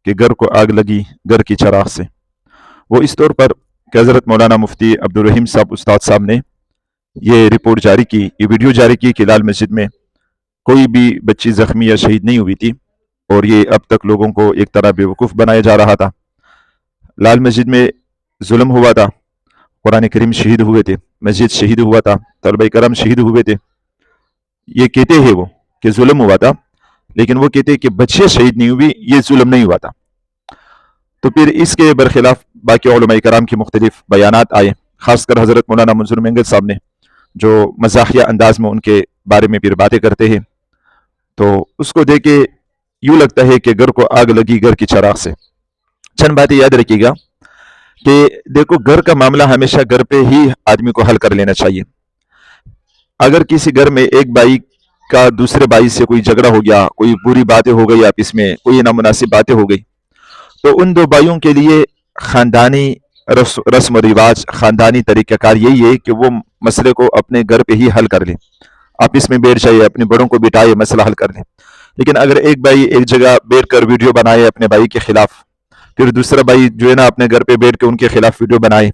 کہ घर को आग लगी घर की चराग से। वो इस तौर पर कि हज़रत मौलाना मुफ्ती अब्दुल रहीम साहब उस्ताद साहब ने ये रिपोर्ट जारी की, ये वीडियो जारी की कि लाल मस्जिद में कोई भी बच्ची ज़ख्मी या शहीद नहीं हुई थी, और ये अब तक लोगों को एक तरह बेवकूफ़ बनाया जा रहा था। लाल मस्जिद में जुल्म हुआ था, कुरान करीम शहीद हुए थे, मस्जिद शहीद हुआ था, तलबा करम शहीद हुए थे। ये कहते हैं वो कि जुल्म हुआ था, लेकिन वो कहते हैं कि बच्चे शहीद नहीं हुई, ये जुल्म नहीं हुआ था। तो फिर इसके बरखिलाफ बाकी उलमा कराम के मुख्तलिफ बयानात आए, खासकर हज़रत मौलाना मंजूर मेंगल साहब ने, जो मजाकिया अंदाज में उनके बारे में फिर बातें करते हैं, तो उसको देख के यूँ लगता है कि घर को आग लगी घर की चराग से। चंद बातें याद रखिएगा कि देखो, घर का मामला हमेशा घर पे ही आदमी को हल कर लेना चाहिए। अगर किसी घर में एक भाई का दूसरे भाई से कोई झगड़ा हो गया, कोई बुरी बातें हो गई आपस में, कोई नामुनासिब बातें हो गई, तो उन दो भाइयों के लिए खानदानी रस्म रिवाज, खानदानी तरीक़ाकार यही है कि वो मसले को अपने घर पे ही हल कर ले, आपस में बैठ जाइए, अपने बड़ों को बिठाए, मसला हल कर ले। लेकिन अगर एक भाई एक जगह बैठ कर वीडियो बनाए अपने भाई के खिलाफ, फिर दूसरा भाई जो है ना अपने घर पे बैठ के उनके खिलाफ वीडियो बनाए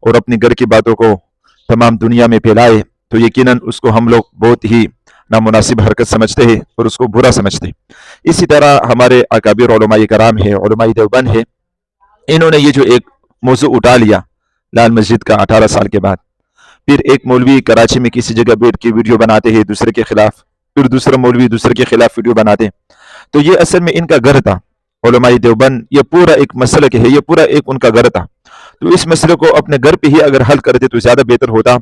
और अपने घर की बातों को तमाम दुनिया में फैलाए, तो यकीनन उसको हम लोग बहुत ही नामुनासिब हरकत समझते हैं और उसको बुरा समझते हैं। इसी तरह हमारे अकाबिर उलमाए कराम है, उलमाए देवबंद है, इन्होंने ये जो एक मौजू उठा लिया लाल मस्जिद का 18 साल के बाद, फिर एक मौलवी कराची में किसी जगह बैठ के वीडियो बनाते हैं दूसरे के खिलाफ, फिर दूसरा मौलवी दूसरे के खिलाफ वीडियो बनाते, तो ये असल में इनका घर था। उलमाए देवबंद ये पूरा एक मसला के है, ये पूरा एक उनका घर था। तो इस मसले को अपने घर पे ही अगर हल करते तो ज्यादा बेहतर होता,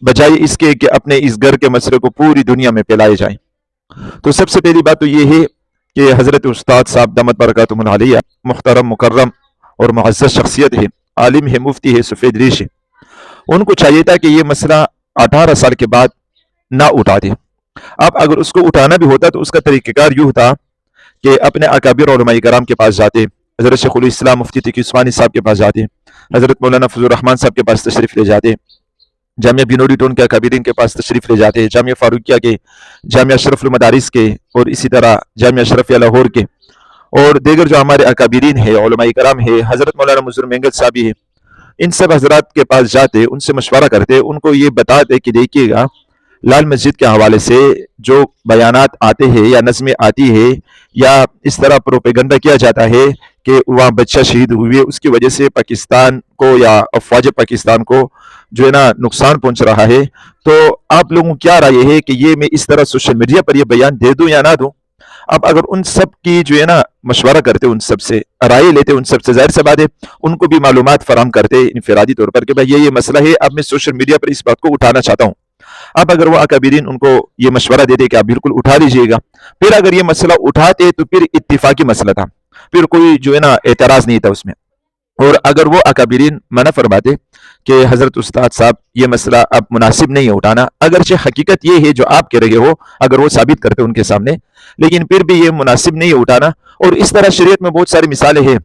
बजाय इसके कि अपने इस घर के मसले को पूरी दुनिया में फैलाए जाए। तो सबसे पहली बात तो ये है कि हजरत उस्ताद साहब दामत बरकातुहुम अलैहि मुहतरम मुकर्रम और मुअज़्ज़ज़ शख्सियत है, आलिम है, मुफ्ती है, सफ़ेद रीश है, उनको चाहिए था कि ये मसला 18 साल के बाद ना उठा दे। अब अगर उसको उठाना भी होता तो उसका तरीक़ाकार यूँ था कि अपने अकाबिर उलमाए कराम के पास जाते, हज़रत शेखुल इस्लाम मुफ्ती तकी उस्मानी साहब के पास जाते, हज़रत मौलाना फजलुर रहमान साहब के पास तशरीफ़ ले जाते, जामिया बिनोरी टोन के अकाबिरीन के पास तशरीफ़ ले जाते, जामिया फारूकिया के, जामिया अशरफुल मदारिस के, और इसी तरह जामिया अशरफिया लाहौर के, और दीगर जो हमारे अकाबिरीन है, उलमाए कराम है, हज़रत मौलाना मंजूर मेंगल साहब है, इन सब हजरात के पास जाते, उनसे मशवरा करते, उनको ये बताते कि देखिएगा लाल मस्जिद के हवाले से जो बयानात आते हैं या नज़में आती है या इस तरह प्रोपेगंडा किया जाता है कि वहाँ बच्चा शहीद हुए, उसकी वजह से पाकिस्तान को या अफवाज पाकिस्तान को जो है ना नुकसान पहुंच रहा है, तो आप लोगों की क्या राय है कि ये मैं इस तरह सोशल मीडिया पर ये बयान दे दूं या ना दूं। अब अगर उन सब की जो है ना मशवरा करते, उन सब से राय लेते, उन सब से जाहिर सी बात है उनको भी मालूमात फराम करते इनफरादी तौर पर कि भाई ये मसला है, अब मैं सोशल मीडिया पर इस बात को उठाना चाहता हूँ। अब अगर वो अकाबिरीन उनको ये मशवरा देते कि आप बिल्कुल उठा लीजिएगा, फिर अगर ये मसला उठाते तो फिर इत्तिफाकी मसला था, फिर कोई जो है ना एतराज नहीं था उसमें। और अगर वो अकाबिरीन मना फरमाते कि हजरत उस्ताद साहब ये मसला अब मुनासिब नहीं है उठाना, अगरचे हकीकत ये है जो आप कह रहे हो, अगर वो साबित करते उनके सामने, लेकिन फिर भी ये मुनासिब नहीं है उठाना। और इस तरह शरीयत में बहुत सारी मिसालें हैं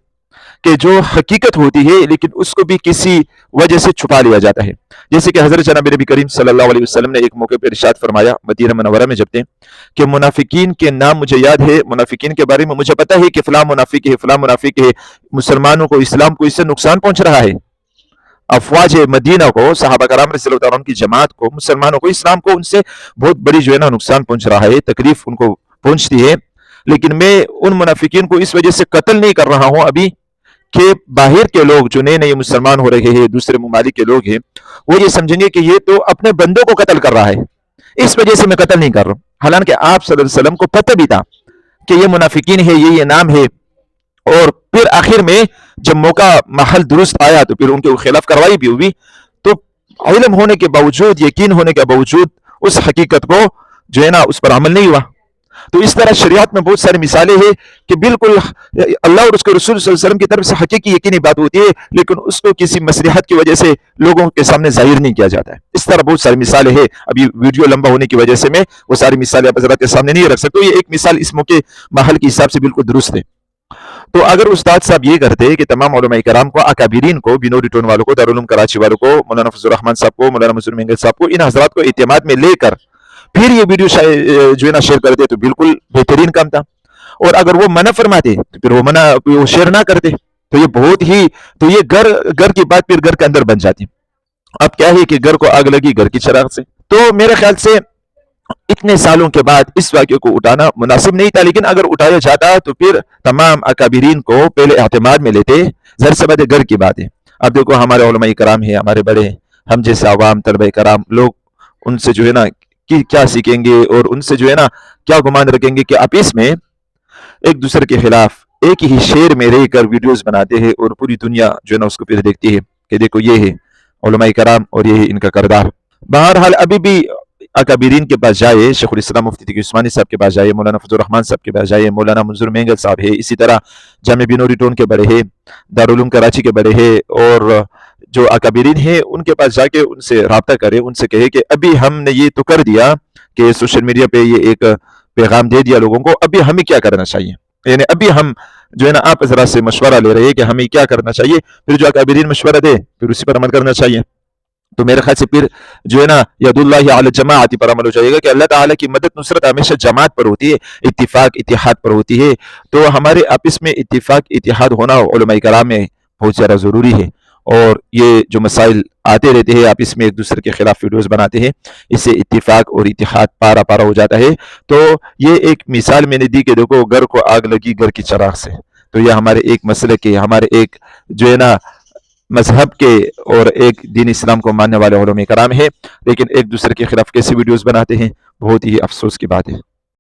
कि जो हकीकत होती है लेकिन उसको भी किसी वजह से छुपा लिया जाता है। जैसे कि हजरत जनाब नबी करीम सल्लल्लाहु अलैहि वसल्लम ने एक मौके पर इरशाद फरमाया मदीना मुनव्वरा में जब थे कि मुनाफिकीन के नाम मुझे याद है, मुनाफिकीन के बारे में मुझे पता है कि फलां मुनाफिक है, फलां मुनाफिक है, मुसलमानों को, इस्लाम को इससे नुकसान पहुंच रहा है। अफवाज मदीना को, सहाबा कराम रज़ियल्लाहु तआला अन्हुम की जमात को, मुसलमानों को, इस्लाम को उनसे बहुत बड़ी जो है ना नुकसान पहुंच रहा है, तकलीफ उनको पहुंचती है। लेकिन मैं उन मुनाफिकीन को इस वजह से कत्ल नहीं कर रहा हूं अभी कि बाहर के लोग जो नए नए मुसलमान हो रहे हैं, दूसरे ममालिक के लोग हैं, वो ये समझेंगे कि ये तो अपने बंदों को कत्ल कर रहा है, इस वजह से मैं कत्ल नहीं कर रहा हूं। हालांकि आप सल्लल्लाहु अलैहि वसल्लम को पता भी था कि ये मुनाफिकीन है, ये नाम है। और फिर आखिर में जब मौका महल दुरुस्त आया तो फिर उनके खिलाफ कार्रवाई भी हुई। तो इल्म होने के बावजूद, यकीन होने के बावजूद उस हकीकत को जो है ना उस पर अमल नहीं हुआ। तो इस तरह शरीयत में बहुत सारी मिसालें हैं कि बिल्कुल अल्लाह और उसके रसूल सल्लल्लाहु अलैहि वसल्लम की तरफ से हकीकी यकीनी बात होती है, लेकिन उसको किसी मसलहत की वजह से लोगों के सामने जाहिर नहीं किया जाता है। इस तरह बहुत सारी मिसालें हैं। अभी वीडियो लंबा होने की वजह से मैं वो सारी मिसालें आप हज़रात के सामने नहीं रख सकता। ये एक मिसाल इस मौके महल के हिसाब से बिल्कुल दुरुस्त है। तो अगर उस्ताद साहब ये करते कि तमाम उलमाए कराम को, अकाबिरीन को, बिनोरी टोन वालों को, दारुल उलूम कराची वालों को, मौलाना फजलुर रहमान साहब को, मौलाना मंजूर मेंगल साहब को, इन हजरात को एतमाद में लेकर फिर ये वीडियो जो है ना शेयर करते तो बिल्कुल बेहतरीन काम था। اور اگر وہ منع فرماتے تو پھر وہ شیئر نہ کرتے. تو یہ بہت ہی تو یہ گھر کی بات پھر گھر کے اندر بن جاتی. اب کیا ہے کہ گھر کو آگ لگی گھر کی چراغ سے. تو میرے خیال سے اتنے سالوں کے بعد اس واقعے کو اٹھانا مناسب نہیں تھا، لیکن اگر اٹھایا جاتا تو پھر تمام اکابرین کو پہلے اعتماد میں لیتے. ظاہر سی بات ہے گھر کی بات ہے. اب دیکھو ہمارے علماء کرام ہیں، ہمارے بڑے ہیں، ہم جیسے عوام طلبہ کرام لوگ ان سے جو ہے نا کیا سیکھیں گے، اور ان سے جو ہے نا کیا گمان رکھیں گے کہ آپس میں ایک دوسرے کے خلاف ایک ہی شعر میں رہ کر ویڈیوز بناتے ہیں، اور پوری دنیا جو ہے نا اس کو پھر دیکھتی ہے کہ دیکھو یہ ہے علماء کرام اور یہ ہے ان کا کردار. بہرحال ابھی بھی اکابرین کے پاس جائے، شیخ الاسلام مفتی تقی عثمانی صاحب کے پاس جائے، مولانا فضل الرحمان صاحب کے پاس جائے، مولانا منظور مینگل صاحب ہے، اسی طرح جامع بنوری ٹون کے بڑے ہیں، دارالعلوم کراچی کے بڑے ہیں، اور جو اکابرین ہیں ان کے پاس جا کے ان سے رابطہ کرے، ان سے کہے کہ ابھی ہم نے یہ تو کر دیا کہ سوشل میڈیا پہ یہ ایک پیغام دے دیا لوگوں کو، ابھی ہمیں کیا کرنا چاہیے. یعنی ابھی ہم جو ہے نا آپ حضرات سے مشورہ لے رہے ہیں کہ ہمیں کیا کرنا چاہیے. پھر جو اکابرین مشورہ دے پھر اسی پر عمل کرنا چاہیے. تو میرے خیال سے پھر جو ہے نا ید اللہ علی الجماعت پر عمل ہو جائے گا کہ اللہ تعالیٰ کی مدد نصرت ہمیشہ جماعت پر ہوتی ہے، اتفاق اتحاد پر ہوتی ہے. تو ہمارے آپس میں اتفاق اتحاد ہونا علماء کرام میں بہت زیادہ ضروری ہے. اور یہ جو مسائل آتے رہتے ہیں آپس میں ایک دوسرے کے خلاف ویڈیوز بناتے ہیں، اس سے اتفاق اور اتحاد پارا پارا ہو جاتا ہے. تو یہ ایک مثال میں نے دی کہ دیکھو گھر کو آگ لگی گھر کی چراغ سے. تو یہ ہمارے ایک مسئلے کے، ہمارے ایک جو ہے نا مذہب کے اور ایک دین اسلام کو ماننے والے علماء کرام ہیں، لیکن ایک دوسرے کے خلاف کیسی ویڈیوز بناتے ہیں. بہت ہی افسوس کی بات ہے.